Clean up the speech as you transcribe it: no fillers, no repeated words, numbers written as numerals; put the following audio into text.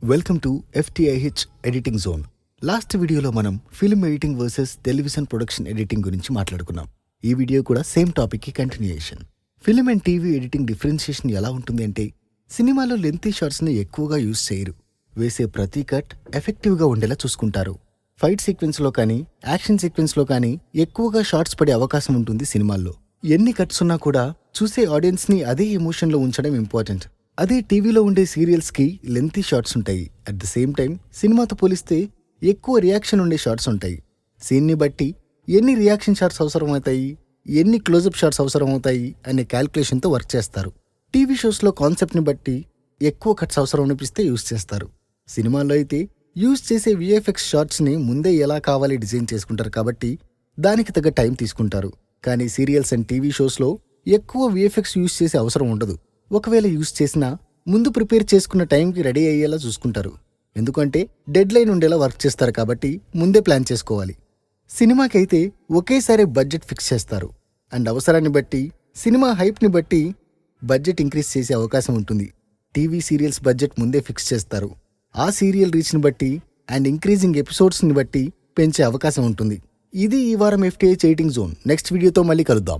Welcome to FTIH editing zone. Last వీడియోలో మనం film editing versus television production editing గురించి మాట్లాడుకున్నాం. ఈ వీడియో కూడా సేమ్ టాపిక్కి continuation. Film and TV editing differentiation ఎలా ఉంటుంది అంటే, సినిమాలో లెంతీ షార్ట్స్ని ఎక్కువగా యూజ్ చేయరు. వేసే ప్రతి కట్ ఎఫెక్టివ్గా ఉండేలా చూసుకుంటారు. ఫైట్ సీక్వెన్స్లో కానీ యాక్షన్ సీక్వెన్స్లో కానీ ఎక్కువగా షార్ట్స్ పడే అవకాశం ఉంటుంది సినిమాల్లో. ఎన్ని కట్స్ ఉన్నా కూడా చూసే ఆడియన్స్ని అదే ఎమోషన్లో ఉంచడం ఇంపార్టెంట్. అదే టీవీలో ఉండే సీరియల్స్కి లెంతీ షార్ట్స్ ఉంటాయి. అట్ ద సేమ్ టైం సినిమాతో పోలిస్తే ఎక్కువ రియాక్షన్ ఉండే షార్ట్స్ ఉంటాయి. సీన్ని బట్టి ఎన్ని రియాక్షన్ షార్ట్స్ అవసరమవుతాయి, ఎన్ని క్లోజప్ షార్ట్స్ అవసరమవుతాయి అనే క్యాల్కులేషన్తో వర్క్ చేస్తారు. టీవీ షోస్లో కాన్సెప్ట్ని బట్టి ఎక్కువ కట్స్ అవసరం అనిపిస్తే యూజ్ చేస్తారు. సినిమాల్లో అయితే యూజ్ చేసే VFX షార్ట్స్ని ముందే ఎలా కావాలి డిజైన్ చేసుకుంటారు కాబట్టి దానికి తగ్గ టైం తీసుకుంటారు. కానీ సీరియల్స్ అండ్ టీవీ షోస్లో ఎక్కువ VFX యూజ్ చేసే అవసరం ఉండదు. ఒకవేళ యూజ్ చేసినా ముందు ప్రిపేర్ చేసుకున్న టైంకి రెడీ అయ్యేలా చూసుకుంటారు. ఎందుకంటే డెడ్ లైన్ ఉండేలా వర్క్ చేస్తారు కాబట్టి ముందే ప్లాన్ చేసుకోవాలి. సినిమాకైతే ఒకేసారి బడ్జెట్ ఫిక్స్ చేస్తారు అండ్ అవసరాన్ని బట్టి సినిమా హైప్ని బట్టి బడ్జెట్ ఇంక్రీజ్ చేసే అవకాశం ఉంటుంది. టీవీ సీరియల్స్ బడ్జెట్ ముందే ఫిక్స్ చేస్తారు. ఆ సీరియల్ రీచ్ని బట్టి అండ్ ఇంక్రీజింగ్ ఎపిసోడ్స్ని బట్టి పెంచే అవకాశం ఉంటుంది. ఇది ఈ వారం FTIH ఎడిటింగ్ జోన్. నెక్స్ట్ వీడియోతో మళ్ళీ కలుద్దాం.